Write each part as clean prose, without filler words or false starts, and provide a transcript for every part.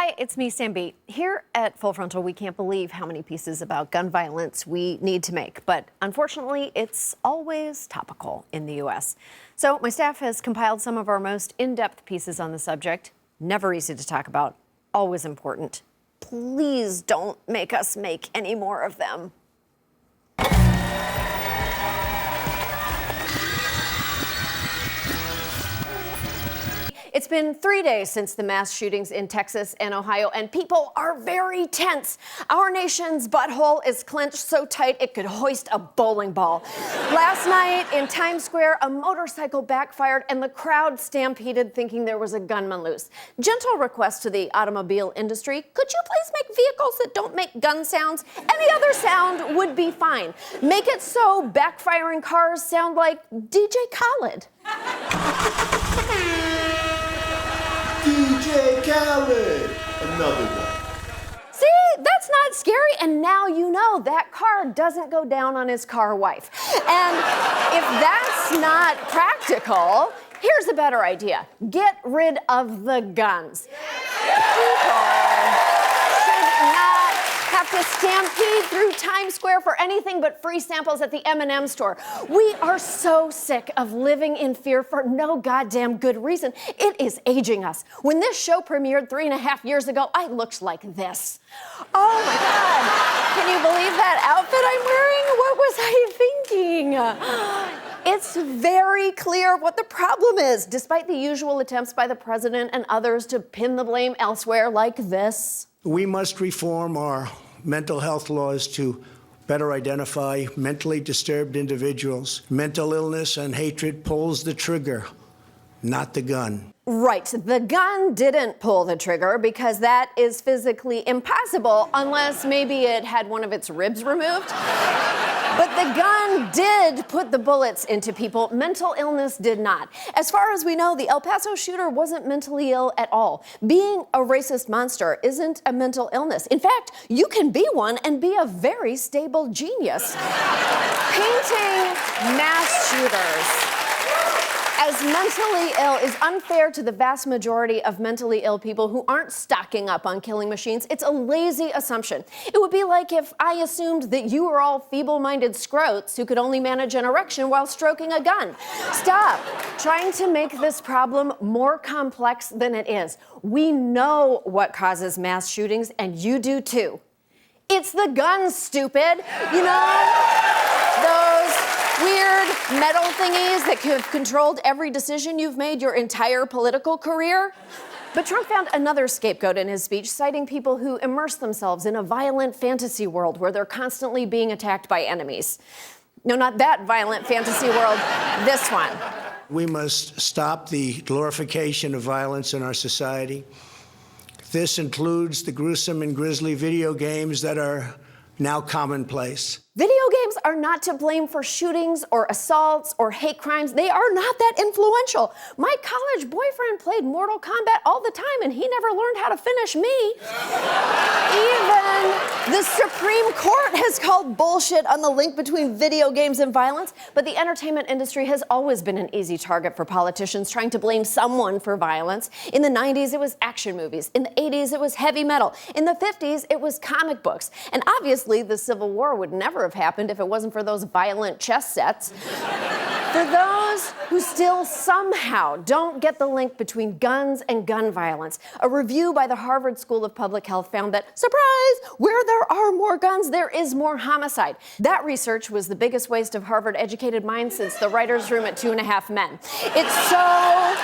Hi, it's me, Samby. Here at Full Frontal, we can't believe how many pieces about gun violence we need to make, but unfortunately, it's always topical in the U.S. So my staff has compiled some of our most in-depth pieces on the subject. Never easy to talk about, always important. Please don't make us make any more of them. It's been 3 days since the mass shootings in Texas and Ohio, and people are very tense. Our nation's butthole is clenched so tight it could hoist a bowling ball. Last night in Times Square, a motorcycle backfired and the crowd stampeded thinking there was a gunman loose. Gentle request to the automobile industry, could you please make vehicles that don't make gun sounds? Any other sound would be fine. Make it so backfiring cars sound like DJ Khaled. DJ Khaled, another one. See, that's not scary, and now you know that car doesn't go down on his car wife. And if that's not practical, here's a better idea. Get rid of the guns. People should not have to stampede through Times Square for anything but free samples at the M&M store. We are so sick of living in fear for no goddamn good reason. It is aging us. When this show premiered 3.5 years ago, I looked like this. Oh my God. Can you believe that outfit I'm wearing? What was I thinking? It's very clear what the problem is, despite the usual attempts by the president and others to pin the blame elsewhere like this. We must reform our mental health laws to better identify mentally disturbed individuals. Mental illness and hatred pulls the trigger, not the gun. Right. The gun didn't pull the trigger because that is physically impossible unless maybe it had one of its ribs removed. But the gun did put the bullets into people. Mental illness did not. As far as we know, the El Paso shooter wasn't mentally ill at all. Being a racist monster isn't a mental illness. In fact, you can be one and be a very stable genius. Painting mass shooters as mentally ill is unfair to the vast majority of mentally ill people who aren't stocking up on killing machines. It's a lazy assumption. It would be like if I assumed that you were all feeble-minded scrotes who could only manage an erection while stroking a gun. Stop trying to make this problem more complex than it is. We know what causes mass shootings, and you do too. It's the guns, stupid. You know, those weird metal thingies that have controlled every decision you've made your entire political career? But Trump found another scapegoat in his speech, citing people who immerse themselves in a violent fantasy world where they're constantly being attacked by enemies. No, not that violent fantasy world, this one. We must stop the glorification of violence in our society. This includes the gruesome and grisly video games that are now commonplace. Video games are not to blame for shootings or assaults or hate crimes. They are not that influential. My college boyfriend played Mortal Kombat all the time and he never learned how to finish me. Even the Supreme Court has called bullshit on the link between video games and violence, but the entertainment industry has always been an easy target for politicians trying to blame someone for violence. In the 90s, it was action movies. In the 80s, it was heavy metal. In the 50s, it was comic books. And obviously, the Civil War would never have happened if it wasn't for those violent chess sets. For those who still somehow don't get the link between guns and gun violence, a review by the Harvard School of Public Health found that, surprise, where there are more guns, there is more homicide. That research was the biggest waste of Harvard-educated minds since the writer's room at 2.5 Men. It's so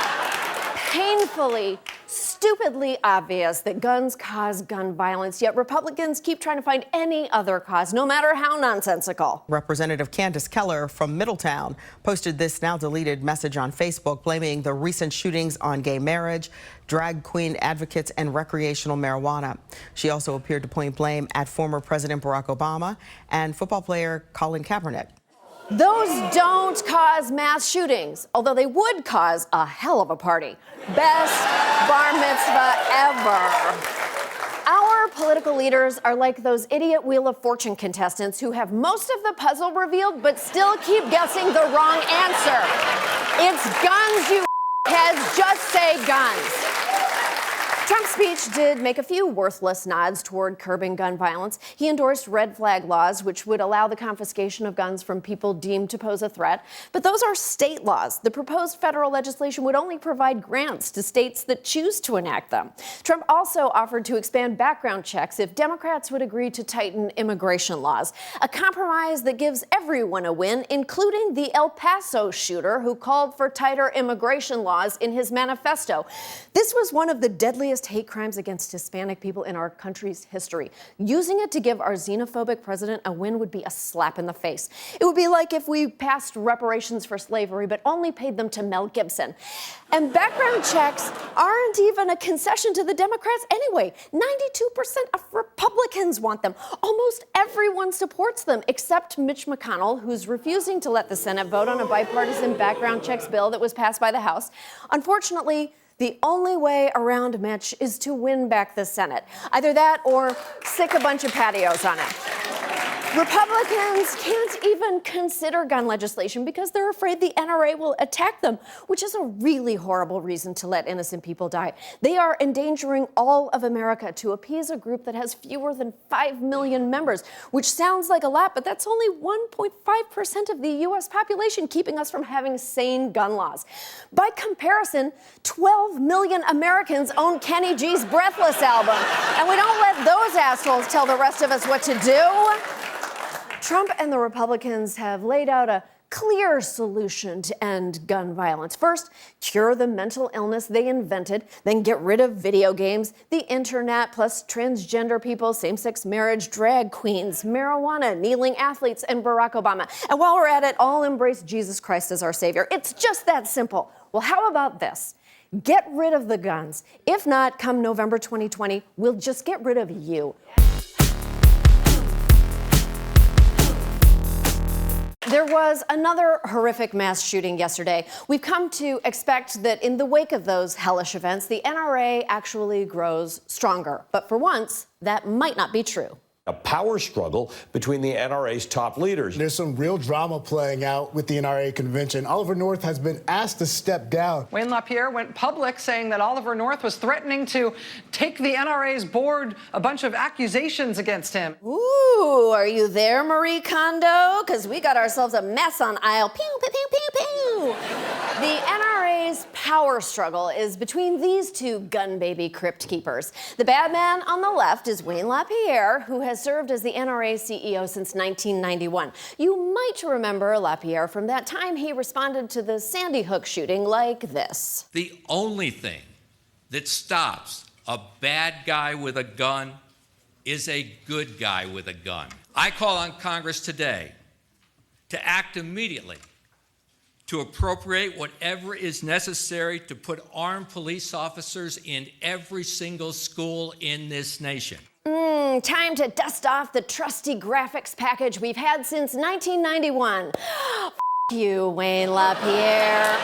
painfully, stupidly obvious that guns cause gun violence, yet Republicans keep trying to find any other cause, no matter how nonsensical. Representative Candace Keller from Middletown posted this now-deleted message on Facebook blaming the recent shootings on gay marriage, drag queen advocates, and recreational marijuana. She also appeared to point blame at former President Barack Obama and football player Colin Kaepernick. Those don't cause mass shootings, although they would cause a hell of a party. Best bar mitzvah ever. Our political leaders are like those idiot Wheel of Fortune contestants who have most of the puzzle revealed but still keep guessing the wrong answer. It's guns, you heads. Just say guns. Trump's speech did make a few worthless nods toward curbing gun violence. He endorsed red flag laws, which would allow the confiscation of guns from people deemed to pose a threat. But those are state laws. The proposed federal legislation would only provide grants to states that choose to enact them. Trump also offered to expand background checks if Democrats would agree to tighten immigration laws, a compromise that gives everyone a win, including the El Paso shooter who called for tighter immigration laws in his manifesto. This was one of the deadliest hate crimes against Hispanic people in our country's history. Using it to give our xenophobic president a win would be a slap in the face. It would be like if we passed reparations for slavery but only paid them to Mel Gibson. And background checks aren't even a concession to the Democrats anyway. 92% of Republicans want them. Almost everyone supports them, except Mitch McConnell, who's refusing to let the Senate vote on a bipartisan background checks bill that was passed by the House. Unfortunately, the only way around Mitch is to win back the Senate. Either that or stick a bunch of patios on it. Republicans can't even consider gun legislation because they're afraid the NRA will attack them, which is a really horrible reason to let innocent people die. They are endangering all of America to appease a group that has fewer than 5 million members, which sounds like a lot, but that's only 1.5% of the U.S. population, keeping us from having sane gun laws. By comparison, 12 million Americans own Kenny G's Breathless album, and we don't let those assholes tell the rest of us what to do. Trump and the Republicans have laid out a clear solution to end gun violence. First, cure the mental illness they invented, then get rid of video games, the internet, plus transgender people, same-sex marriage, drag queens, marijuana, kneeling athletes, and Barack Obama. And while we're at it, all embrace Jesus Christ as our savior. It's just that simple. Well, how about this? Get rid of the guns. If not, come November 2020, we'll just get rid of you. There was another horrific mass shooting yesterday. We've come to expect that in the wake of those hellish events, the NRA actually grows stronger. But for once, that might not be true. A power struggle between the NRA's top leaders. There's some real drama playing out with the NRA convention. Oliver North has been asked to step down. Wayne LaPierre went public saying that Oliver North was threatening to take the NRA's board a bunch of accusations against him. Ooh, are you there, Marie Kondo? Because we got ourselves a mess on aisle. Pew, pew, pew, pew, pew. The NRA's power struggle is between these two gun baby crypt keepers. The bad man on the left is Wayne LaPierre, who has served as the NRA CEO since 1991. You might remember LaPierre from that time he responded to the Sandy Hook shooting like this. The only thing that stops a bad guy with a gun is a good guy with a gun. I call on Congress today to act immediately to appropriate whatever is necessary to put armed police officers in every single school in this nation. Time to dust off the trusty graphics package we've had since 1991. F you, Wayne LaPierre.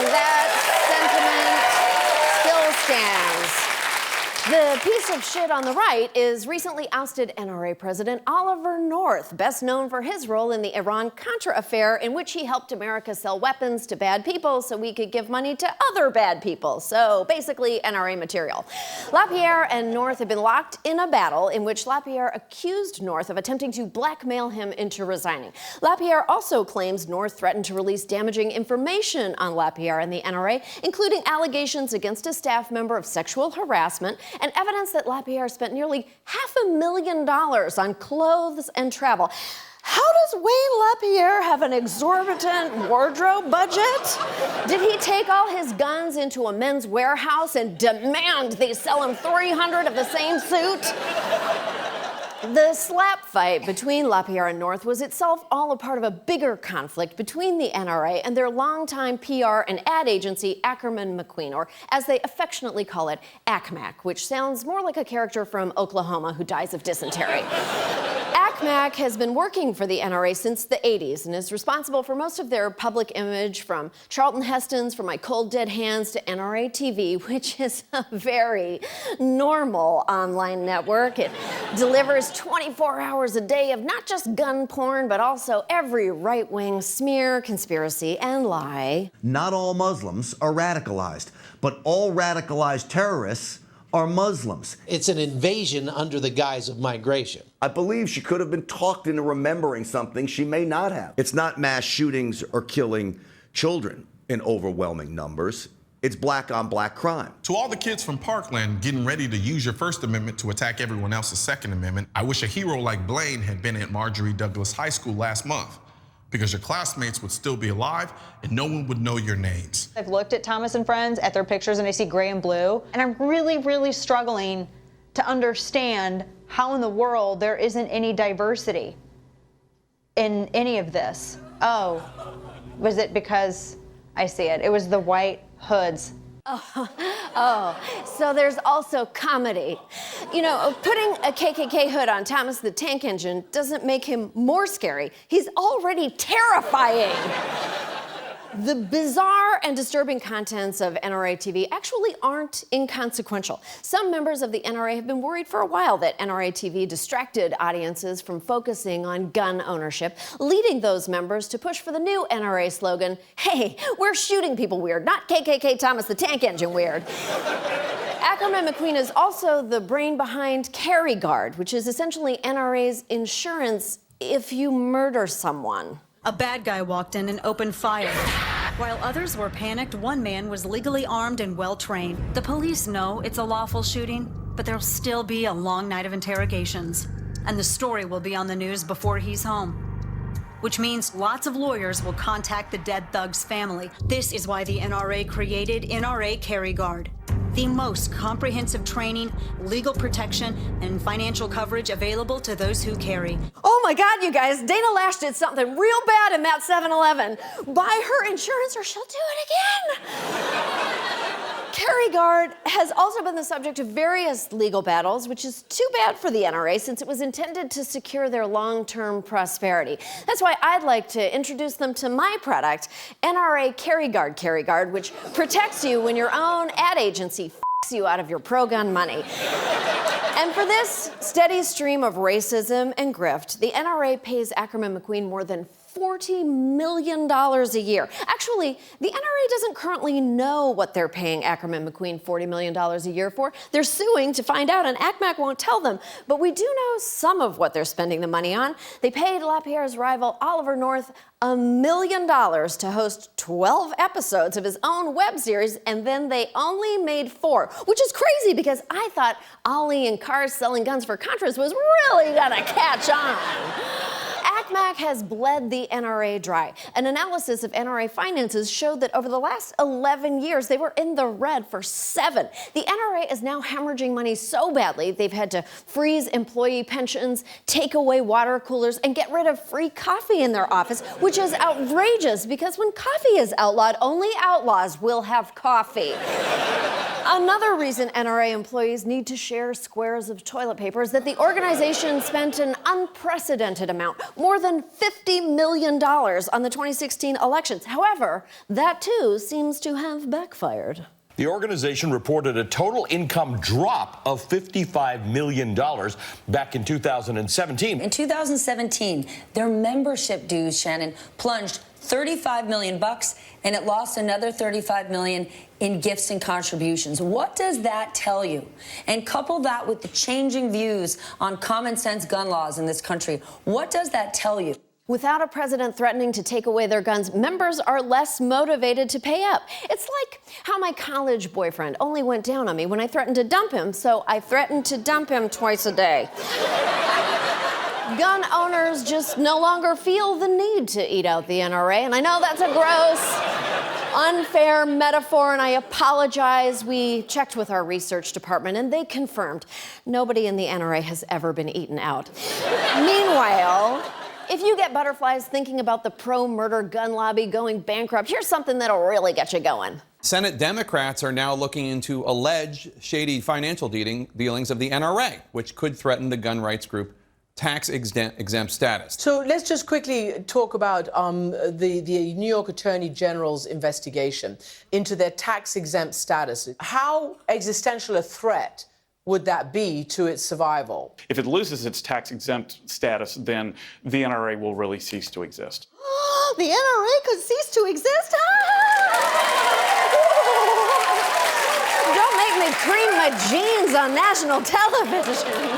That sentiment still stands. The piece of shit on the right is recently ousted NRA President Oliver North, best known for his role in the Iran-Contra affair, in which he helped America sell weapons to bad people so we could give money to other bad people. So basically, NRA material. LaPierre and North have been locked in a battle in which LaPierre accused North of attempting to blackmail him into resigning. LaPierre also claims North threatened to release damaging information on LaPierre and the NRA, including allegations against a staff member of sexual harassment and evidence that LaPierre spent nearly $500,000 on clothes and travel. How does Wayne LaPierre have an exorbitant wardrobe budget? Did he take all his guns into a men's warehouse and demand they sell him 300 of the same suit? The slap fight between LaPierre and North was itself all a part of a bigger conflict between the NRA and their longtime PR and ad agency, Ackerman McQueen, or as they affectionately call it, ACMAC, which sounds more like a character from Oklahoma who dies of dysentery. ACMAC has been working for the NRA since the 80s and is responsible for most of their public image, from Charlton Heston's For My Cold Dead Hands to NRA TV, which is a very normal online network. It delivers 24 hours a day of not just gun porn, but also every right-wing smear, conspiracy, and lie. Not all Muslims are radicalized, but all radicalized terrorists are Muslims. It's an invasion under the guise of migration. I believe she could have been talked into remembering something she may not have. It's not mass shootings or killing children in overwhelming numbers. It's black on black crime. To all the kids from Parkland getting ready to use your First Amendment to attack everyone else's Second Amendment, I wish a hero like Blaine had been at Marjorie Douglas High School last month, because your classmates would still be alive and no one would know your names. I've looked at Thomas and Friends, at their pictures, and I see gray and blue, and I'm really, really struggling to understand how in the world there isn't any diversity in any of this. Oh, was it because, I see it, it was the white hoods. So there's also comedy. You know, putting a KKK hood on Thomas the Tank Engine doesn't make him more scary. He's already terrifying. The bizarre and disturbing contents of NRA TV actually aren't inconsequential. Some members of the NRA have been worried for a while that NRA TV distracted audiences from focusing on gun ownership, leading those members to push for the new NRA slogan, "Hey, we're shooting people weird, not KKK Thomas the Tank Engine weird." Ackerman McQueen is also the brain behind Carry Guard, which is essentially NRA's insurance if you murder someone. A bad guy walked in and opened fire. While others were panicked, one man was legally armed and well-trained. The police know it's a lawful shooting, but there'll still be a long night of interrogations. And the story will be on the news before he's home, which means lots of lawyers will contact the dead thug's family. This is why the NRA created NRA Carry Guard, the most comprehensive training, legal protection, and financial coverage available to those who carry. Oh my God, you guys, Dana Lash did something real bad in that 7-Eleven. Buy her insurance or she'll do it again. Carry Guard has also been the subject of various legal battles, which is too bad for the NRA since it was intended to secure their long-term prosperity. That's why I'd like to introduce them to my product, NRA Carry Guard, which protects you when your own ad agency f***s you out of your pro-gun money. And for this steady stream of racism and grift, the NRA pays Ackerman McQueen more than $40 million a year. Actually, the NRA doesn't currently know what they're paying Ackerman McQueen $40 million a year for. They're suing to find out, and ACMAC won't tell them. But we do know some of what they're spending the money on. They paid LaPierre's rival Oliver North $1 million to host 12 episodes of his own web series, and then they only made 4, which is crazy because I thought Ollie and cars selling guns for Contras was really gonna catch on. ACMAC has bled the NRA dry. An analysis of NRA finances showed that over the last 11 years, they were in the red for 7. The NRA is now hemorrhaging money so badly, they've had to freeze employee pensions, take away water coolers, and get rid of free coffee in their office, which is outrageous because when coffee is outlawed, only outlaws will have coffee. Another reason NRA employees need to share squares of toilet paper is that the organization spent an unprecedented amount, more than $50 million on the 2016 elections. However, that too seems to have backfired. The organization reported a total income drop of $55 million back in 2017. In 2017, their membership dues, Shannon, plunged $35 million, and it lost another $35 million in gifts and contributions. What does that tell you? And couple that with the changing views on common sense gun laws in this country. What does that tell you? Without a president threatening to take away their guns, members are less motivated to pay up. It's like how my college boyfriend only went down on me when I threatened to dump him, so I threatened to dump him twice a day. Gun owners just no longer feel the need to eat out the NRA, and I know that's a gross, unfair metaphor, and I apologize. We checked with our research department, and they confirmed nobody in the NRA has ever been eaten out. Meanwhile, if you get butterflies thinking about the pro-murder gun lobby going bankrupt, here's something that'll really get you going. Senate Democrats are now looking into alleged shady financial dealings of the NRA, which could threaten the gun rights group tax exempt status. So let's just quickly talk about the New York Attorney General's investigation into their tax-exempt status. How existential a threat would that be to its survival? If it loses its tax-exempt status, then the NRA will really cease to exist. The NRA could cease to exist? Don't make me cream my jeans on national television.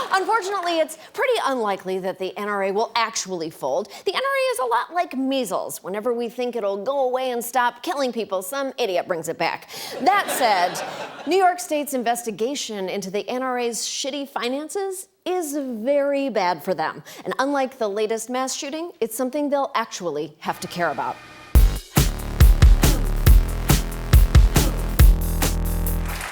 Unfortunately, it's pretty unlikely that the NRA will actually fold. The NRA is a lot like measles. Whenever we think it'll go away and stop killing people, some idiot brings it back. That said, New York State's investigation into the NRA's shitty finances is very bad for them. And unlike the latest mass shooting, it's something they'll actually have to care about.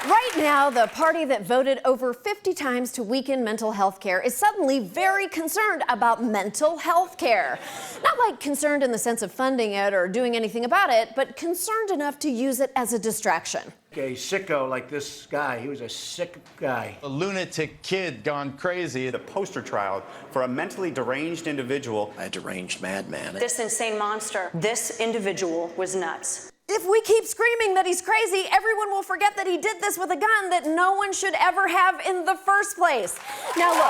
Right now, the party that voted over 50 times to weaken mental health care is suddenly very concerned about mental health care. Not like concerned in the sense of funding it or doing anything about it, but concerned enough to use it as a distraction. A sicko like this guy, he was a sick guy. A lunatic kid gone crazy. The poster child for a mentally deranged individual. A deranged madman. This insane monster, this individual was nuts. If we keep screaming that he's crazy, everyone will forget that he did this with a gun that no one should ever have in the first place. Now look,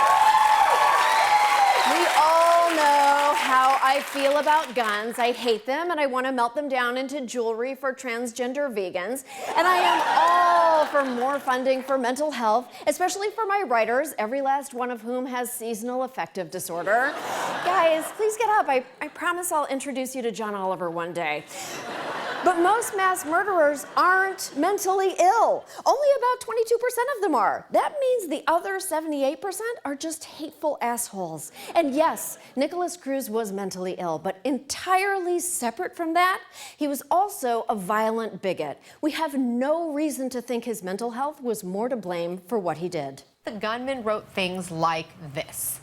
we all know how I feel about guns. I hate them and I want to melt them down into jewelry for transgender vegans. And I am all for more funding for mental health, especially for my writers, every last one of whom has seasonal affective disorder. Guys, please get up. I promise I'll introduce you to John Oliver one day. But most mass murderers aren't mentally ill. Only about 22% of them are. That means the other 78% are just hateful assholes. And yes, Nicholas Cruz was mentally ill, but entirely separate from that, he was also a violent bigot. We have no reason to think his mental health was more to blame for what he did. The gunman wrote things like this: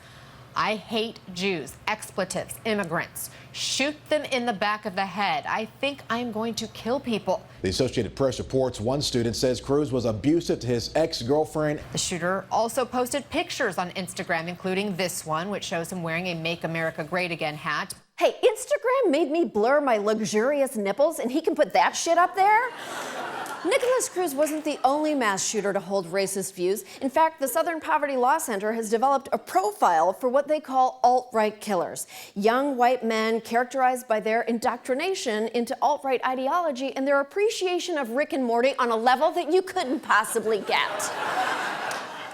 I hate Jews, expletives, immigrants. Shoot them in the back of the head. I think I'm going to kill people. The Associated Press reports one student says Cruz was abusive to his ex-girlfriend. The shooter also posted pictures on Instagram, including this one, which shows him wearing a Make America Great Again hat. Hey, Instagram made me blur my luxurious nipples, and he can put that shit up there? Nicholas Cruz wasn't the only mass shooter to hold racist views. In fact, the Southern Poverty Law Center has developed a profile for what they call alt-right killers. Young white men characterized by their indoctrination into alt-right ideology and their appreciation of Rick and Morty on a level that you couldn't possibly get.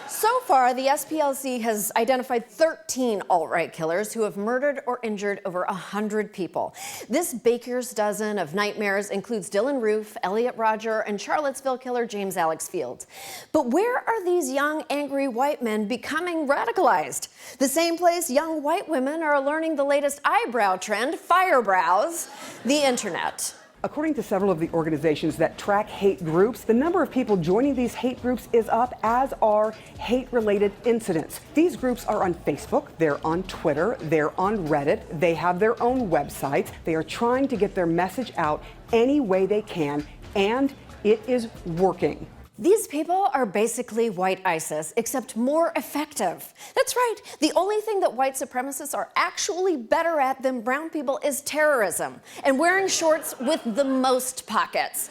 So far, the SPLC has identified 13 alt-right killers who have murdered or injured over 100 people. This baker's dozen of nightmares includes Dylan Roof, Elliot Rodger, and Charlottesville killer James Alex Fields. But where are these young, angry white men becoming radicalized? The same place young white women are learning the latest eyebrow trend, fire brows, the internet. According to several of the organizations that track hate groups, the number of people joining these hate groups is up, as are hate-related incidents. These groups are on Facebook, they're on Twitter, they're on Reddit, they have their own websites. They are trying to get their message out any way they can, and it is working. These people are basically white ISIS, except more effective. That's right. The only thing that white supremacists are actually better at than brown people is terrorism and wearing shorts with the most pockets.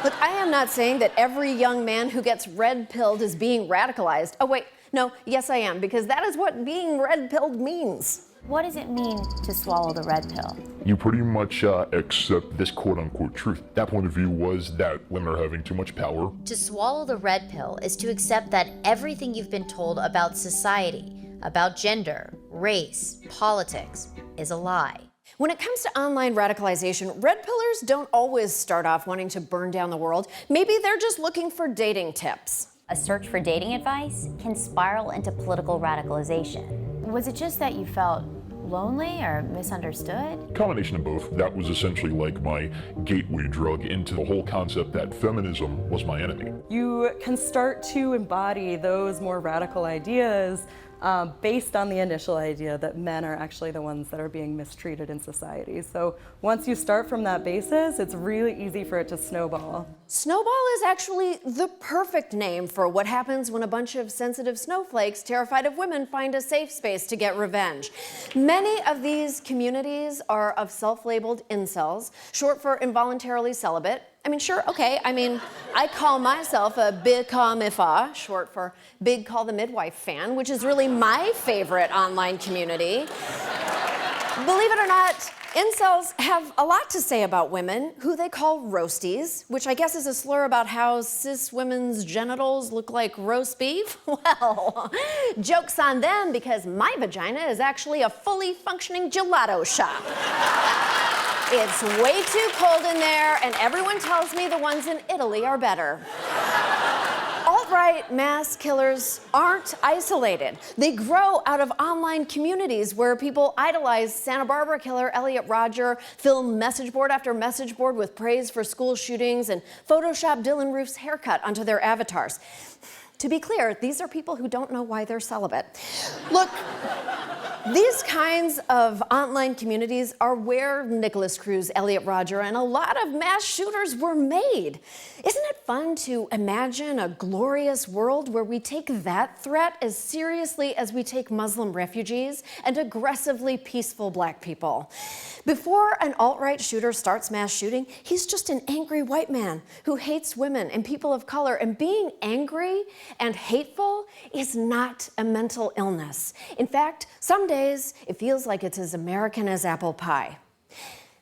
Look, I am not saying that every young man who gets red-pilled is being radicalized. Oh, wait. No, yes, I am, because that is what being red-pilled means. What does it mean to swallow the red pill? You pretty much accept this quote-unquote truth. That point of view was that women are having too much power. To swallow the red pill is to accept that everything you've been told about society, about gender, race, politics, is a lie. When it comes to online radicalization, red pillers don't always start off wanting to burn down the world. Maybe they're just looking for dating tips. A search for dating advice can spiral into political radicalization. Was it just that you felt lonely or misunderstood? Combination of both. That was essentially like my gateway drug into the whole concept that feminism was my enemy. You can start to embody those more radical ideas based on the initial idea that men are actually the ones that are being mistreated in society. So once you start from that basis, it's really easy for it to snowball. Snowball is actually the perfect name for what happens when a bunch of sensitive snowflakes terrified of women find a safe space to get revenge. Many of these communities are of self-labeled incels, short for involuntarily celibate. I mean, sure, okay. I mean, I call myself a big-call-mifa, short for Big Call the Midwife fan, which is really my favorite online community. Believe it or not, incels have a lot to say about women, who they call roasties, which I guess is a slur about how cis women's genitals look like roast beef. Well, joke's on them, because my vagina is actually a fully functioning gelato shop. It's way too cold in there, and everyone tells me the ones in Italy are better. Alt-right mass killers aren't isolated. They grow out of online communities where people idolize Santa Barbara killer Elliot Rodger, film message board after message board with praise for school shootings, and Photoshop Dylan Roof's haircut onto their avatars. To be clear, these are people who don't know why they're celibate. Look, these kinds of online communities are where Nicholas Cruz, Elliot Rodger, and a lot of mass shooters were made. Isn't it fun to imagine a glorious world where we take that threat as seriously as we take Muslim refugees and aggressively peaceful black people? Before an alt-right shooter starts mass shooting, he's just an angry white man who hates women and people of color, and being angry and hateful is not a mental illness. In fact, some days it feels like it's as American as apple pie.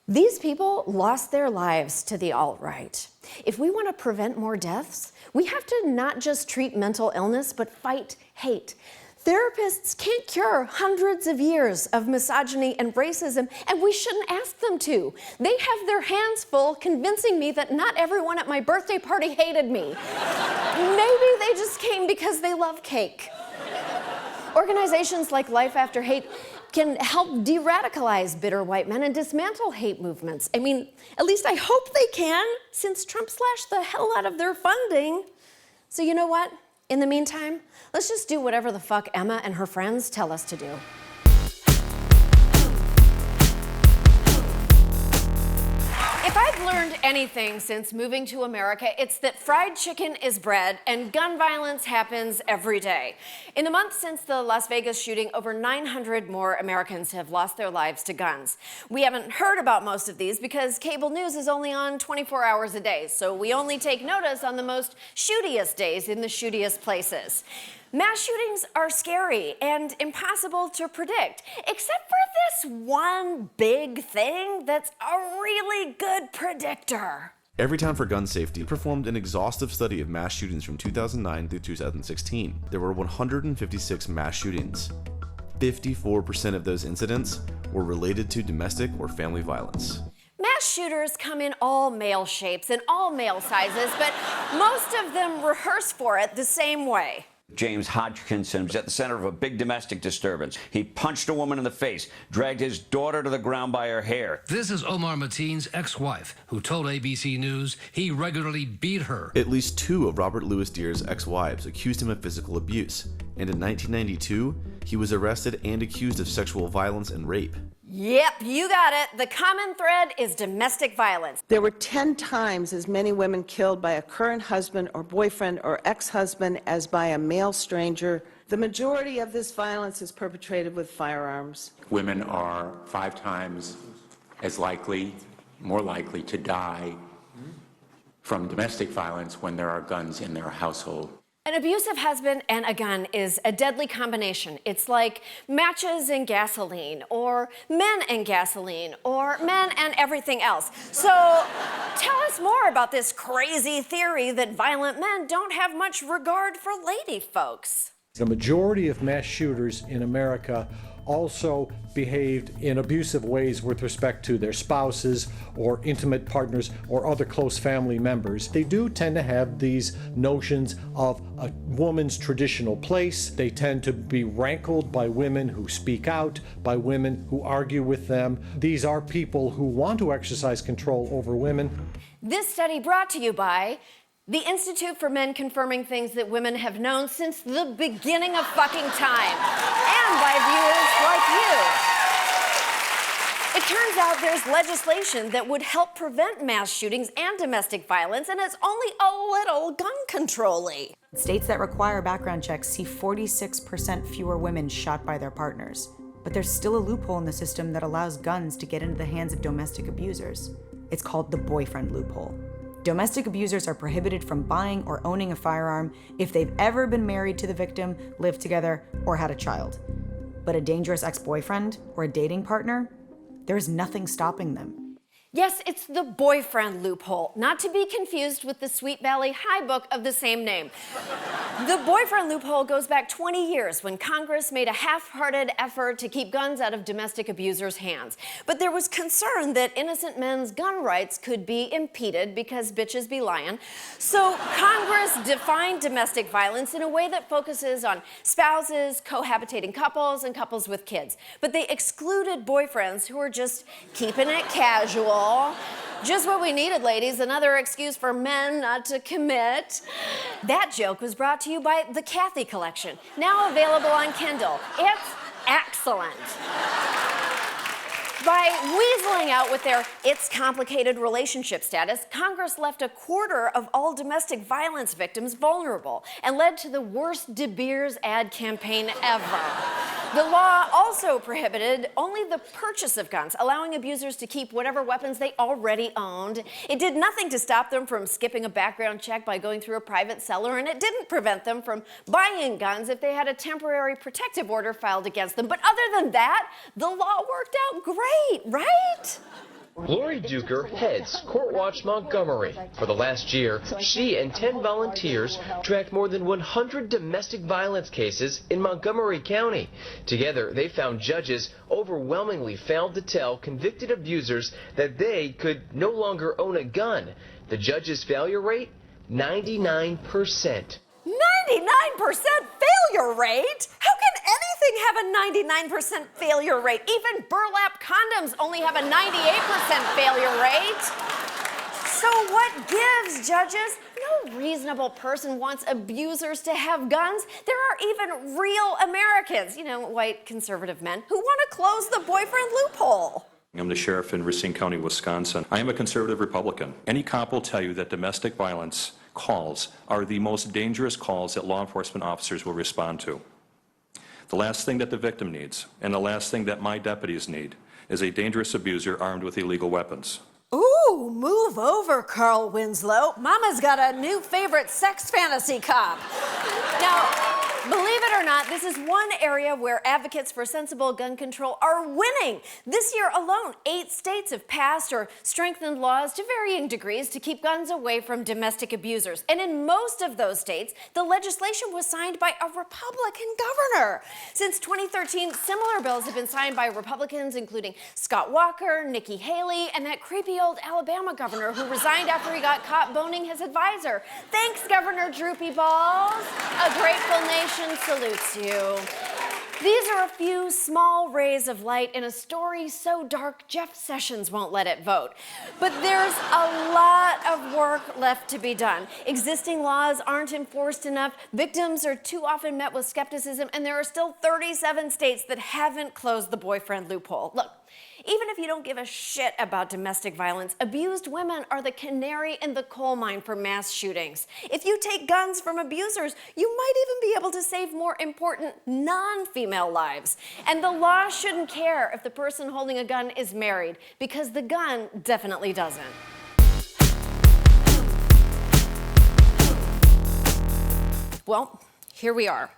These people lost their lives to the alt-right. If we want to prevent more deaths, we have to not just treat mental illness, but fight hate. Therapists can't cure hundreds of years of misogyny and racism, and we shouldn't ask them to. They have their hands full convincing me that not everyone at my birthday party hated me. Maybe they just came because they love cake. Organizations like Life After Hate can help de-radicalize bitter white men and dismantle hate movements. I mean, at least I hope they can, since Trump slashed the hell out of their funding. So you know what? In the meantime, let's just do whatever the fuck Emma and her friends tell us to do. If I've learned anything since moving to America, it's that fried chicken is bread and gun violence happens every day. In the month since the Las Vegas shooting, over 900 more Americans have lost their lives to guns. We haven't heard about most of these because cable news is only on 24 hours a day, so we only take notice on the most shootiest days in the shootiest places. Mass shootings are scary and impossible to predict, except for this one big thing that's a really good predictor. Everytown for Gun Safety performed an exhaustive study of mass shootings from 2009 through 2016. There were 156 mass shootings. 54% of those incidents were related to domestic or family violence. Mass shooters come in all male shapes and all male sizes, but most of them rehearse for it the same way. James Hodgkinson was at the center of a big domestic disturbance. He punched a woman in the face, dragged his daughter to the ground by her hair. This is Omar Mateen's ex-wife, who told ABC News he regularly beat her. At least 2 of Robert Louis Deer's ex-wives accused him of physical abuse, and in 1992, he was arrested and accused of sexual violence and rape. Yep, you got it. The common thread is domestic violence. There were 10 times as many women killed by a current husband or boyfriend or ex-husband as by a male stranger. The majority of this violence is perpetrated with firearms. Women are 5 times as likely, more likely to die from domestic violence when there are guns in their household. An abusive husband and a gun is a deadly combination. It's like matches and gasoline, or men and gasoline, or men and everything else. So tell us more about this crazy theory that violent men don't have much regard for lady folks. The majority of mass shooters in America also behaved in abusive ways with respect to their spouses or intimate partners or other close family members. They do tend to have these notions of a woman's traditional place. They tend to be rankled by women who speak out, by women who argue with them. These are people who want to exercise control over women. This study brought to you by The Institute for Men confirming things that women have known since the beginning of fucking time. And by viewers like you. It turns out there's legislation that would help prevent mass shootings and domestic violence, and it's only a little gun control-y. States that require background checks see 46% fewer women shot by their partners. But there's still a loophole in the system that allows guns to get into the hands of domestic abusers. It's called the boyfriend loophole. Domestic abusers are prohibited from buying or owning a firearm if they've ever been married to the victim, lived together, or had a child. But a dangerous ex-boyfriend or a dating partner, there's nothing stopping them. Yes, it's the boyfriend loophole, not to be confused with the Sweet Valley High book of the same name. The boyfriend loophole goes back 20 years when Congress made a half-hearted effort to keep guns out of domestic abusers' hands. But there was concern that innocent men's gun rights could be impeded because bitches be lying. So Congress defined domestic violence in a way that focuses on spouses, cohabitating couples, and couples with kids. But they excluded boyfriends who were just keeping it casual. Just what we needed, ladies, another excuse for men not to commit. That joke was brought to you by the Kathy Collection, now available on Kindle. It's excellent. By weaseling out with their "it's complicated" relationship status, Congress left a quarter of all domestic violence victims vulnerable and led to the worst De Beers ad campaign ever. The law also prohibited only the purchase of guns, allowing abusers to keep whatever weapons they already owned. It did nothing to stop them from skipping a background check by going through a private seller, and it didn't prevent them from buying guns if they had a temporary protective order filed against them. But other than that, the law worked out great, right? Lori Duker heads Court Watch Montgomery. For the last year, she and 10 volunteers tracked more than 100 domestic violence cases in Montgomery County. Together, they found judges overwhelmingly failed to tell convicted abusers that they could no longer own a gun. The judges' failure rate, 99%. 99% failure rate? How can anything have a 99% failure rate? Even burlap condoms only have a 98% failure rate. So what gives, judges? No reasonable person wants abusers to have guns. There are even real Americans, white conservative men, who want to close the boyfriend loophole. I'm the sheriff in Racine County, Wisconsin. I am a conservative Republican. Any cop will tell you that domestic violence calls are the most dangerous calls that law enforcement officers will respond to. The last thing that the victim needs, and the last thing that my deputies need, is a dangerous abuser armed with illegal weapons. Ooh, move over, Carl Winslow. Mama's got a new favorite sex fantasy cop. Now, believe it or not, this is one area where advocates for sensible gun control are winning. This year alone, 8 states have passed or strengthened laws to varying degrees to keep guns away from domestic abusers. And in most of those states, the legislation was signed by a Republican governor. Since 2013, similar bills have been signed by Republicans, including Scott Walker, Nikki Haley, and that creepy old Alabama governor who resigned after he got caught boning his advisor. Thanks, Governor Droopy Balls. A grateful nation salutes you. These are a few small rays of light in a story so dark Jeff Sessions won't let it vote. But there's a lot of work left to be done. Existing laws aren't enforced enough, victims are too often met with skepticism, and there are still 37 states that haven't closed the boyfriend loophole. Look, even if you don't give a shit about domestic violence, abused women are the canary in the coal mine for mass shootings. If you take guns from abusers, you might even be able to save more important non-female lives. And the law shouldn't care if the person holding a gun is married, because the gun definitely doesn't. Well, here we are.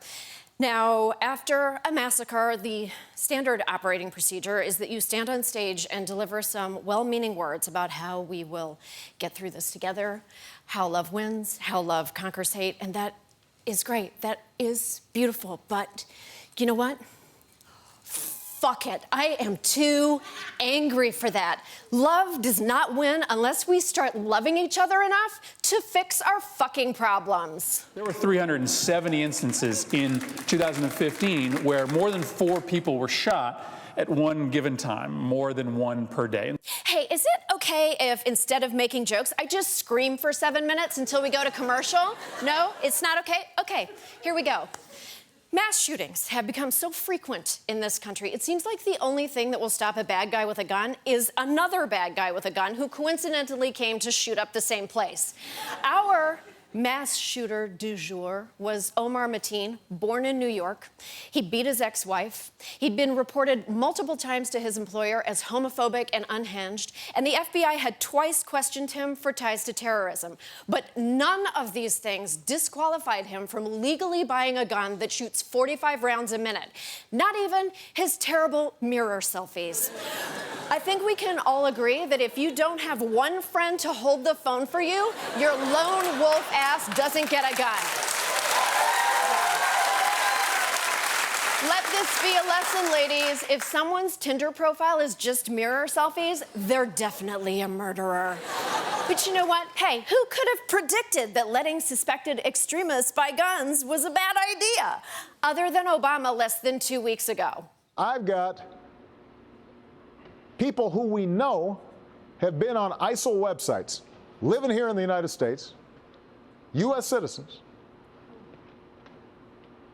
Now, after a massacre, the standard operating procedure is that you stand on stage and deliver some well-meaning words about how we will get through this together, how love wins, how love conquers hate, and that is great. That is beautiful, but you know what? Fuck it. I am too angry for that. Love does not win unless we start loving each other enough to fix our fucking problems. There were 370 instances in 2015 where more than 4 people were shot at one given time, more than one per day. Hey, is it okay if instead of making jokes, I just scream for 7 minutes until we go to commercial? No, it's not okay? Okay, here we go. Mass shootings have become so frequent in this country. It seems like the only thing that will stop a bad guy with a gun is another bad guy with a gun who coincidentally came to shoot up the same place. Our mass shooter du jour was Omar Mateen, born in New York. He beat his ex-wife. He'd been reported multiple times to his employer as homophobic and unhinged, and the FBI had twice questioned him for ties to terrorism. But none of these things disqualified him from legally buying a gun that shoots 45 rounds a minute. Not even his terrible mirror selfies. I think we can all agree that if you don't have one friend to hold the phone for you, your lone wolf ass doesn't get a gun. Let this be a lesson, ladies. If someone's Tinder profile is just mirror selfies, they're definitely a murderer. But you know what? Hey, who could have predicted that letting suspected extremists buy guns was a bad idea? Other than Obama less than 2 weeks ago. I've got people who we know have been on ISIL websites, living here in the United States, U.S. citizens,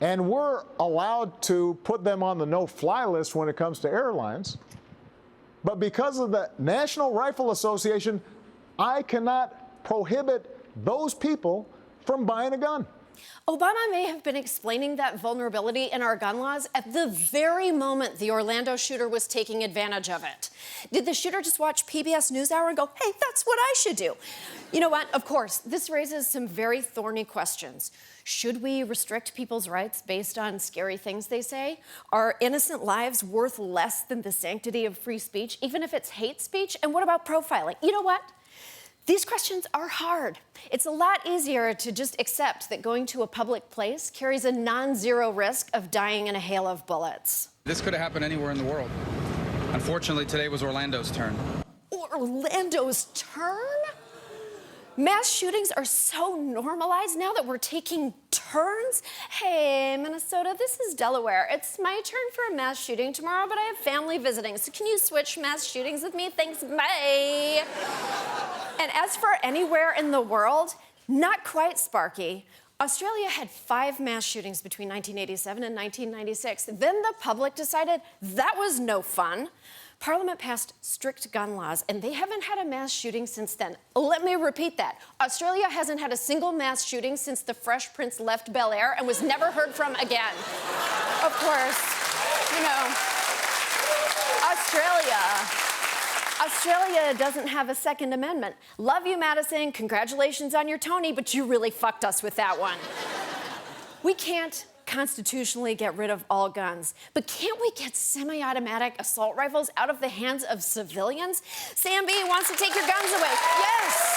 and we're allowed to put them on the no-fly list when it comes to airlines. But because of the National Rifle Association, I cannot prohibit those people from buying a gun. Obama may have been explaining that vulnerability in our gun laws at the very moment the Orlando shooter was taking advantage of it. Did the shooter just watch PBS NewsHour and go, hey, that's what I should do? You know what? Of course, this raises some very thorny questions. Should we restrict people's rights based on scary things they say? Are innocent lives worth less than the sanctity of free speech, even if it's hate speech? And what about profiling? You know what? These questions are hard. It's a lot easier to just accept that going to a public place carries a non-zero risk of dying in a hail of bullets. This could have happened anywhere in the world. Unfortunately, today was Orlando's turn. Orlando's turn? Mass shootings are so normalized now that we're taking turns. Hey, Minnesota, this is Delaware. It's my turn for a mass shooting tomorrow, but I have family visiting, so can you switch mass shootings with me? Thanks, bye. And as for anywhere in the world, not quite Sparky. Australia had 5 mass shootings between 1987 and 1996. Then the public decided that was no fun. Parliament passed strict gun laws, and they haven't had a mass shooting since then. Let me repeat that. Australia hasn't had a single mass shooting since the Fresh Prince left Bel Air and was never heard from again. Of course, you know, Australia doesn't have a Second Amendment. Love you, Madison. Congratulations on your Tony, but you really fucked us with that one. We can't constitutionally get rid of all guns, but can't we get semi-automatic assault rifles out of the hands of civilians? Sam B wants to take your guns away. Yes!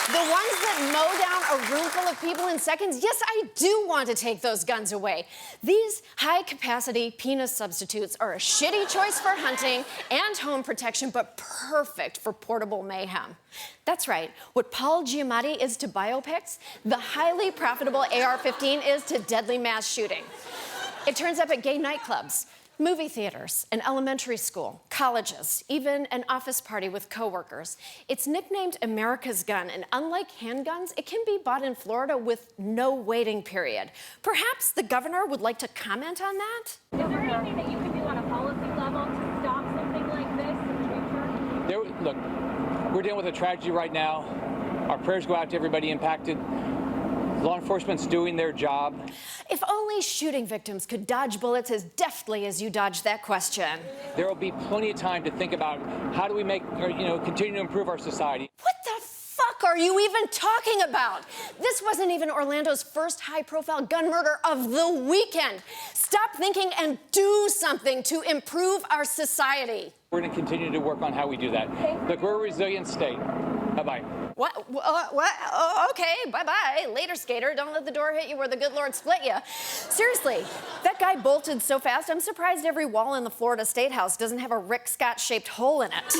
The ones that mow down a room full of people in seconds, yes, I do want to take those guns away. These high-capacity penis substitutes are a shitty choice for hunting and home protection, but perfect for portable mayhem. That's right. What Paul Giamatti is to biopics, the highly profitable AR-15 is to deadly mass shooting. It turns up at gay nightclubs, movie theaters, an elementary school, colleges, even an office party with coworkers. It's nicknamed America's gun, and unlike handguns, it can be bought in Florida with no waiting period. Perhaps the governor would like to comment on that? Is there anything that you can do on a policy level to stop something like this in the future? Look, we're dealing with a tragedy right now. Our prayers go out to everybody impacted. Law enforcement's doing their job. If only shooting victims could dodge bullets as deftly as you dodged that question. There will be plenty of time to think about how do we make, continue to improve our society. What the fuck are you even talking about? This wasn't even Orlando's first high-profile gun murder of the weekend. Stop thinking and do something to improve our society. We're going to continue to work on how we do that. Look, we're a resilient state. Bye-bye. What? Oh, okay, bye-bye. Later, skater. Don't let the door hit you where the good Lord split you. Seriously, that guy bolted so fast, I'm surprised every wall in the Florida State House doesn't have a Rick Scott-shaped hole in it.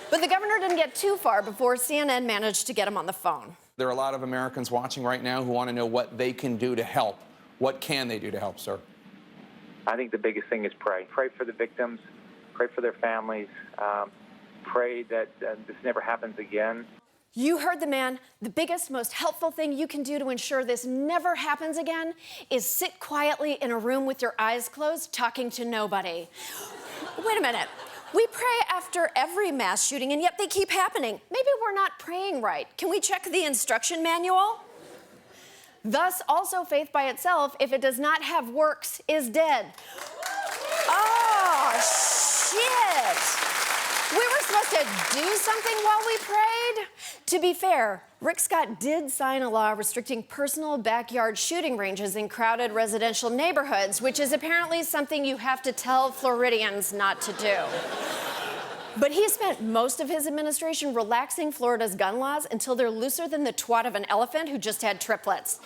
But the governor didn't get too far before CNN managed to get him on the phone. There are a lot of Americans watching right now who want to know what they can do to help. What can they do to help, sir? I think the biggest thing is pray. Pray for the victims. pray for their families, pray that this never happens again. You heard the man. The biggest, most helpful thing you can do to ensure this never happens again is sit quietly in a room with your eyes closed, talking to nobody. Wait a minute. We pray after every mass shooting, and yet they keep happening. Maybe we're not praying right. Can we check the instruction manual? Thus, also faith by itself, if it does not have works, is dead. Oh, shit. We were supposed to do something while we prayed? To be fair, Rick Scott did sign a law restricting personal backyard shooting ranges in crowded residential neighborhoods, which is apparently something you have to tell Floridians not to do. But he spent most of his administration relaxing Florida's gun laws until they're looser than the twat of an elephant who just had triplets.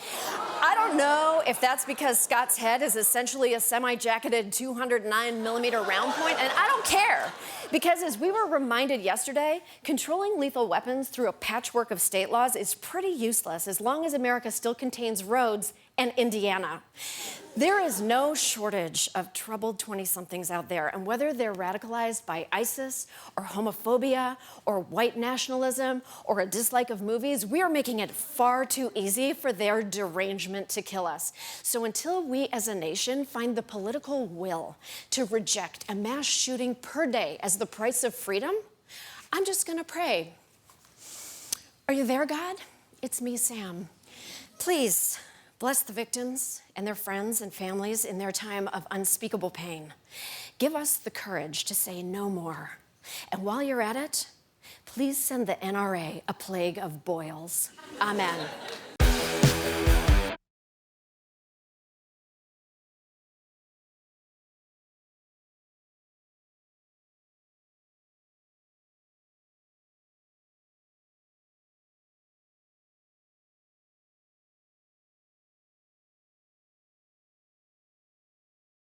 I don't know if that's because Scott's head is essentially a semi-jacketed 209mm round point, and I don't care. Because as we were reminded yesterday, controlling lethal weapons through a patchwork of state laws is pretty useless as long as America still contains roads and Indiana. There is no shortage of troubled 20-somethings out there, and whether they're radicalized by ISIS or homophobia or white nationalism or a dislike of movies, we are making it far too easy for their derangement to kill us. So until we as a nation find the political will to reject a mass shooting per day as the price of freedom, I'm just gonna pray. Are you there, God? It's me, Sam. Please, bless the victims and their friends and families in their time of unspeakable pain. Give us the courage to say no more. And while you're at it, please send the NRA a plague of boils. Amen.